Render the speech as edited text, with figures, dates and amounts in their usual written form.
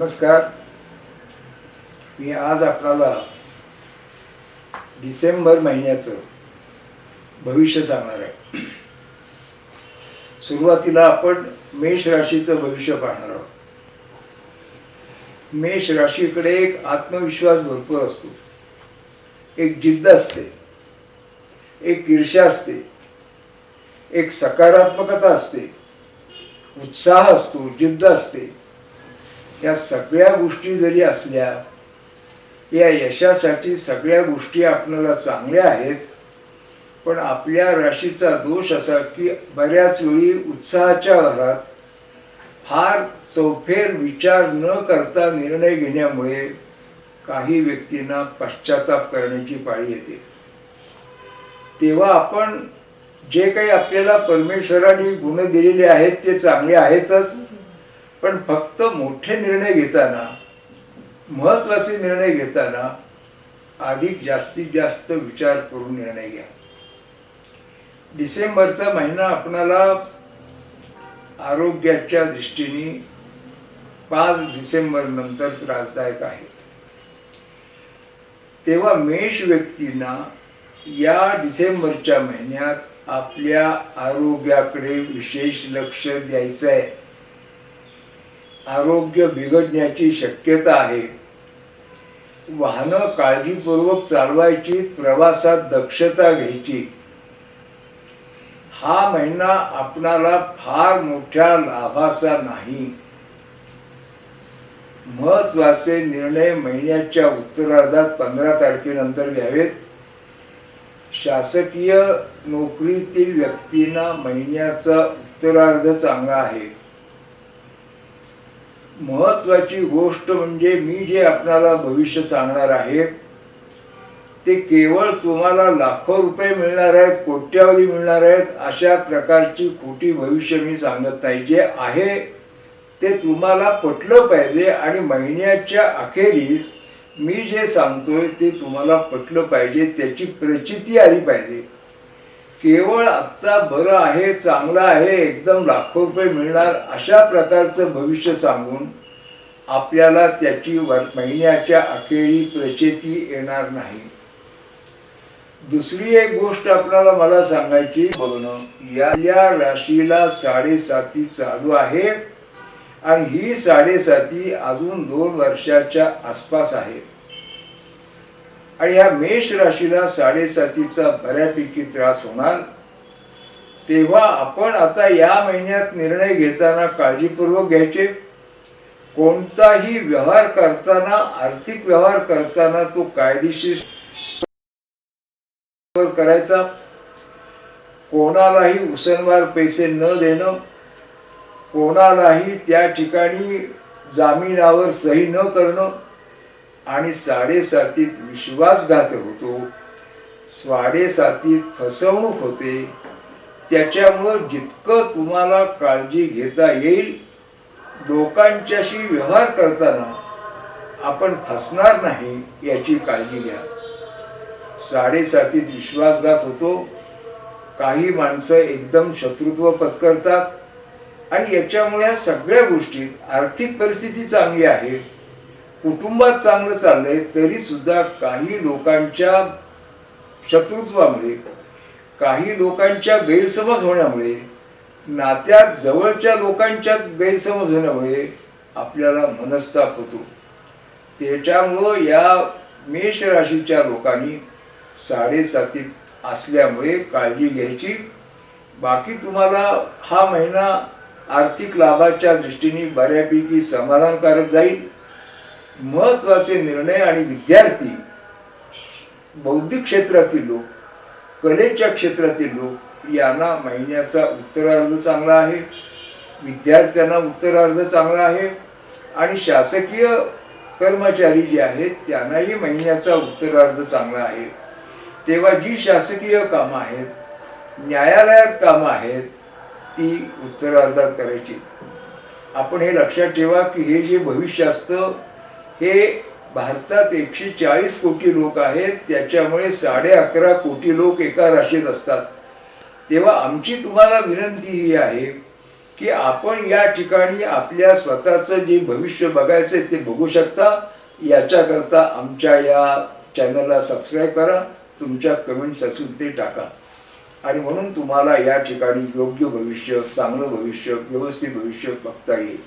नमस्कार. मी आज आपल्याला डिसेंबर महिन्याचं भविष्य सांगणार आहे. सुरुवातीला आपण मेष राशीचं भविष्य पाहणार आहोत. मेष राशीकडे एक आत्मविश्वास भरपूर असतो, एक जिद्द असते, एक ईर्ष्या असते, एक सकारात्मकता असते, उत्साह असतो, जिद्द असते. या सगळ्या गोष्टी जरी असल्या, या यशासाठी सगळ्या गोष्टी आपल्याला चांगल्या आहेत, पण आपल्या राशीचा दोष असा की बऱ्याच वेळी उत्साहाच्या भरात फार चौफेर विचार न करता निर्णय घेण्यामुळे काही व्यक्तींना पश्चाताप करण्याची पाळी येते. तेव्हा आपण जे काही आपल्याला परमेश्वराने गुण दिलेले आहेत ते चांगले आहेतच, पण फक्त मोठे निर्णय घेताना, महत्त्वाचे निर्णय घेताना अधिक जास्तीत जास्त विचार करून निर्णय घ्या. डिसेंबरचा महिना आपणाला आरोग्याच्या दृष्टीने 5 डिसेंबर नंतर त्रासदायक आहे. तेव्हा मेष व्यक्तींना या डिसेंबरच्या महिन्यात आपल्या आरोग्याकडे विशेष लक्ष द्यायचं आहे. आरोग्य बिघडण्याची शक्यता आहे. वाहनं काळजीपूर्वक चालवायची, प्रवासात दक्षता घ्यायची. हा महिना आपणाला फार मोठ्या लाभाचा नाही. महत्त्वाचे निर्णय महिन्याच्या उत्तरार्धात 15 तारखेनंतर घ्यावेत. शासकीय नोकरीतील व्यक्तींना महिन्याचा उत्तरार्ध चांगला आहे. महत्त्वाची गोष्ट म्हणजे मी जे आपल्याला भविष्य सांगणार आहे ते केवळ तुम्हाला लाखो रुपये मिळणार आहेत, कोट्यावधी मिळणार आहेत अशा प्रकारची खोटी भविष्य मी सांगत नाही. जे आहे ते तुम्हाला पटलं पाहिजे आणि महिन्याच्या अखेरीस मी जे सांगतोय ते तुम्हाला पटलं पाहिजे, त्याची प्रचिती आली पाहिजे. केवळ आत्ता बरं आहे, चांगलं आहे, एकदम लाखो रुपये मिळणार अशा प्रकारचं भविष्य सांगून आपल्याला त्याची महिन्याच्या अखेरी प्रचिती येणार नाही. दुसरी एक गोष्ट आपल्याला मला सांगायची, बघणं या राशीला 7.5 चालू आहे आणि ही 7.5 अजून 2 वर्षाच्या आसपास आहे. आणि ह्या मेष राशीला 7.5चा बऱ्यापैकी त्रास होणार. तेव्हा आपण आता या महिन्यात निर्णय घेताना काळजीपूर्वक घ्यायचे. कोणताही व्यवहार करताना, आर्थिक व्यवहार करताना तो कायदेशीर करायचा. कोणालाही उसनवार पैसे न देणं, कोणालाही त्या ठिकाणी जामिनावर सही न करणं. आणि 7.5 विश्वासघात होतो, 7.5 फसवणूक होते. त्याच्यामुळं जितकं तुम्हाला काळजी घेता येईल, लोकांच्याशी व्यवहार करताना आपण फसणार नाही याची काळजी घ्या. 7.5 विश्वासघात होतो. काही माणसं एकदम शत्रुत्व पत्करतात आणि याच्यामुळे सगळ्या गोष्टीत आर्थिक परिस्थिती चांगली आहे, कुटुंबात चांगलं चाललंय, तरी सुद्धा काही लोकांच्या शत्रुत्वामुळे, काही लोकांच्या गैरसमज होण्यामुळे, नात्यात जवळच्या लोकांच्यात गैरसमज होण्यामुळे आपल्याला मनस्ताप होतो. त्याच्यामुळं या मेष राशीच्या लोकांनी 7.5 असल्यामुळे काळजी घ्यायची. बाकी तुम्हाला हा महिना आर्थिक लाभाच्या दृष्टीने बऱ्यापैकी समाधानकारक जाईल. महत्त्वाचे निर्णय आणि विद्यार्थी, बौद्धिक क्षेत्रातील लोक, कलेच्या क्षेत्रातील लोक यांना महिन्याचा उत्तरार्ध चांगला आहे. विद्यार्थ्यांना उत्तरार्ध चांगला आहे आणि शासकीय कर्मचारी जे आहेत त्यांनाही महिन्याचा उत्तरार्ध चांगला आहे. तेव्हा जी शासकीय कामं आहेत, न्यायालयात कामं आहेत, ती उत्तरार्धात करायची. आपण हे लक्षात ठेवा की हे जे भविष्य असतं हे भारतात 140 कोटी लोक आहेत, त्याच्यामुळे 11.5 कोटी लोक एका राशीत असतात. तेव्हा आमची तुम्हाला विनंती ही आहे की आपण या ठिकाणी आपल्या स्वतःचं जे भविष्य बघायचं ते बघू शकता. याच्याकरता आमच्या या चॅनलला सबस्क्राईब करा, तुमच्या कमेंट्स असतील ते टाका आणि म्हणून तुम्हाला या ठिकाणी योग्य भविष्य, चांगलं भविष्य, व्यवस्थित भविष्य बघता येईल.